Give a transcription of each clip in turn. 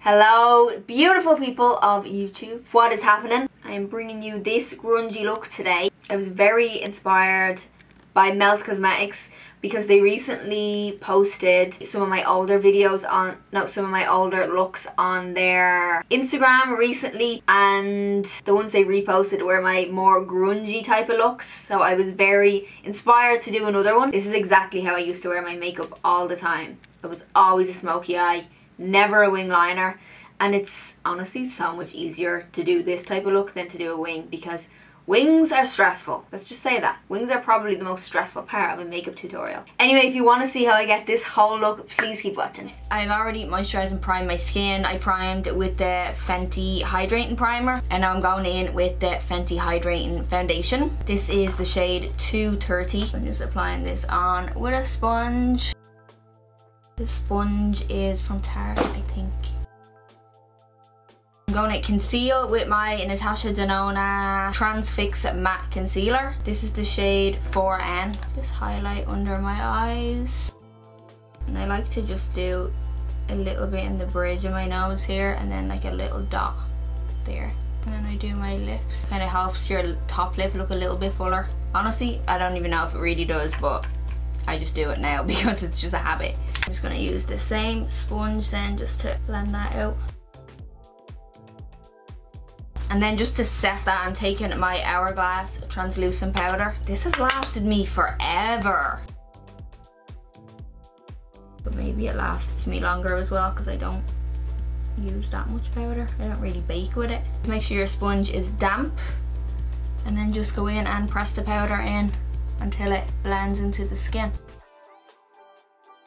Hello, beautiful people of YouTube. What is happening? I'm bringing you this grungy look today. I was very inspired by Melt Cosmetics because they recently posted some of my older looks on their Instagram recently, and the ones they reposted were my more grungy type of looks. So I was very inspired to do another one. This is exactly how I used to wear my makeup all the time. It was always a smoky eye, never a wing liner, and it's honestly so much easier to do this type of look than to do a wing because wings are stressful. Let's just say that. Wings are probably the most stressful part of a makeup tutorial. Anyway, if you want to see how I get this whole look, please keep watching. I've already moisturised and primed my skin. I primed with the Fenty Hydrating Primer, and now I'm going in with the Fenty Hydrating Foundation. This is the shade 230. I'm just applying this on with a sponge. This sponge is from Tarte, I think. I'm going to conceal with my Natasha Denona Transfix Matte Concealer. This is the shade 4N. Just highlight under my eyes. And I like to just do a little bit in the bridge of my nose here, and then like a little dot there. And then I do my lips. Kind of helps your top lip look a little bit fuller. Honestly, I don't even know if it really does, but I just do it now because it's just a habit. I'm just going to use the same sponge then just to blend that out. And then just to set that, I'm taking my Hourglass translucent powder. This has lasted me forever. But maybe it lasts me longer as well because I don't use that much powder. I don't really bake with it. Make sure your sponge is damp. And then just go in and press the powder in until it blends into the skin.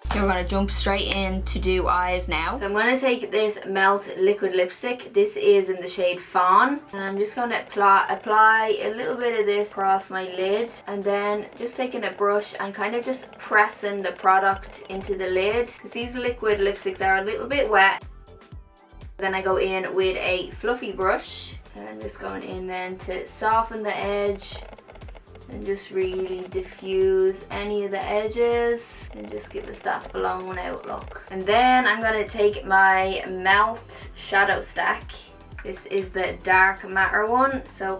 Okay, we're going to jump straight in to do eyes now. So I'm going to take this Melt liquid lipstick. This is in the shade Fawn. And I'm just going to apply a little bit of this across my lid. And then just taking a brush and kind of just pressing the product into the lid. Because these liquid lipsticks are a little bit wet. Then I go in with a fluffy brush. And I'm just going in then to soften the edge. And just really diffuse any of the edges and just give us that blown out look. And then I'm going to take my Melt Shadow Stack. This is the Dark Matter one. So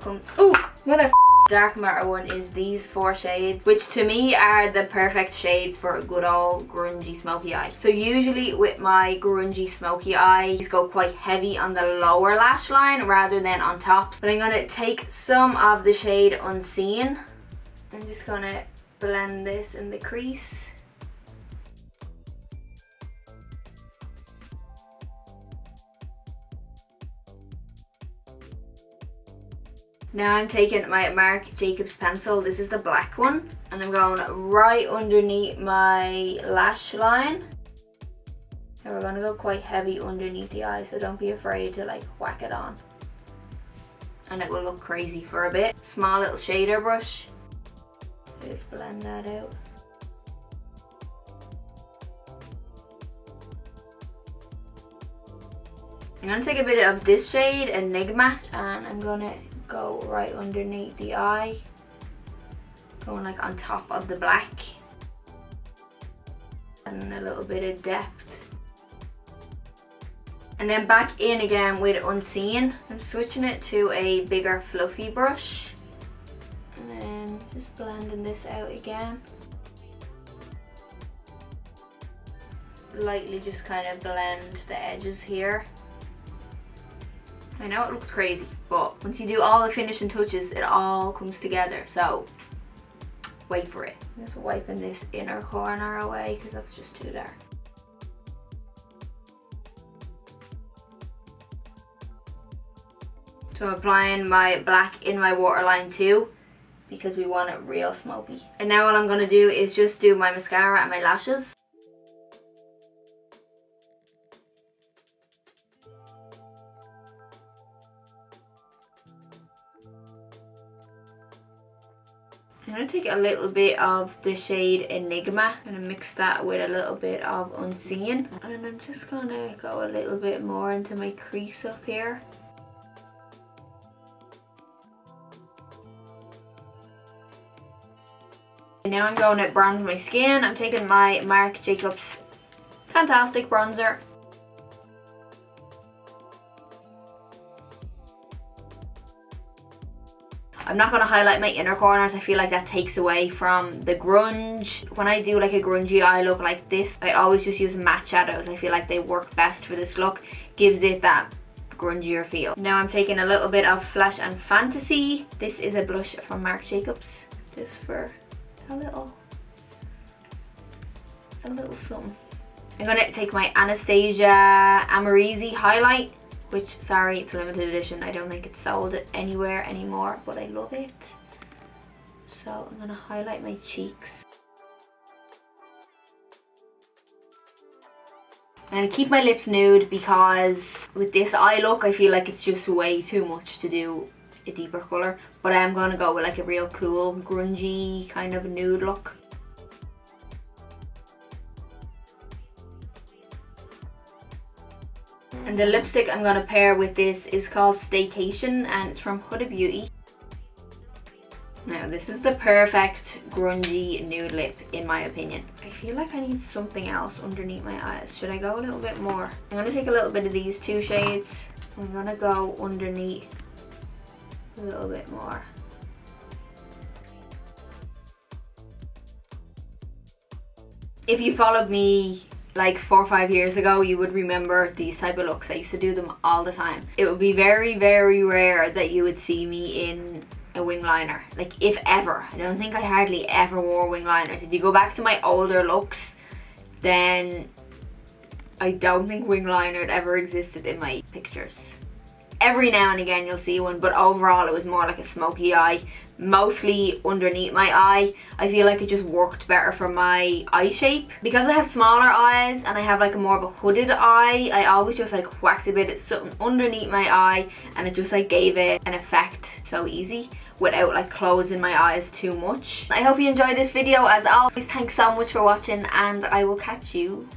Dark Matter one is these 4 shades, which to me are the perfect shades for a good old grungy smoky eye. So usually with my grungy smoky eyes go quite heavy on the lower lash line rather than on top. But I'm going to take some of the shade Unseen. I'm just going to blend this in the crease. Now I'm taking my Marc Jacobs pencil. This is the black one. And I'm going right underneath my lash line. And we're going to go quite heavy underneath the eye, so don't be afraid to like whack it on. And it will look crazy for a bit. Small little shader brush. Just blend that out. I'm going to take a bit of this shade, Enigma, and I'm going to go right underneath the eye. Going like on top of the black. And a little bit of depth. And then back in again with Unseen. I'm switching it to a bigger fluffy brush. And then just blending this out again. Lightly just kind of blend the edges here. I know it looks crazy, but once you do all the finishing touches, it all comes together. So wait for it. I'm just wiping this inner corner away because that's just too dark. So I'm applying my black in my waterline too, because we want it real smoky. And now what I'm going to do is just do my mascara and my lashes. I'm going to take a little bit of the shade Enigma and mix that with a little bit of Unseen. And I'm just going to go a little bit more into my crease up here. Now I'm going to bronze my skin. I'm taking my Marc Jacobs Fantastic Bronzer. I'm not going to highlight my inner corners. I feel like that takes away from the grunge. When I do like a grungy eye look like this, I always just use matte shadows. I feel like they work best for this look. Gives it that grungier feel. Now I'm taking a little bit of Flash and Fantasy. This is a blush from Marc Jacobs. Just for a little something. I'm going to take my Anastasia Amrezy highlight, which, sorry, it's a limited edition. I don't think it's sold anywhere anymore, but I love it. So I'm going to highlight my cheeks. I'm going to keep my lips nude because with this eye look, I feel like it's just way too much to do a deeper colour. But I am going to go with like a real cool, grungy kind of nude look. And the lipstick I'm going to pair with this is called Staycation and it's from Huda Beauty. Now this is the perfect grungy nude lip in my opinion. I feel like I need something else underneath my eyes. Should I go a little bit more? I'm going to take a little bit of these two shades. I'm going to go underneath a little bit more. If you followed me like 4 or 5 years ago, you would remember these type of looks. I used to do them all the time. It would be very, very rare that you would see me in a wing liner, like if ever. I don't think I hardly ever wore wing liners. If you go back to my older looks, then I don't think wing liner had ever existed in my pictures. Every now and again you'll see one, but overall it was more like a smoky eye, mostly underneath my eye. I feel like it just worked better for my eye shape. Because I have smaller eyes and I have like a more of a hooded eye, I always just like whacked a bit of something underneath my eye and it just like gave it an effect so easy without like closing my eyes too much. I hope you enjoyed this video. As always, thanks so much for watching and I will catch you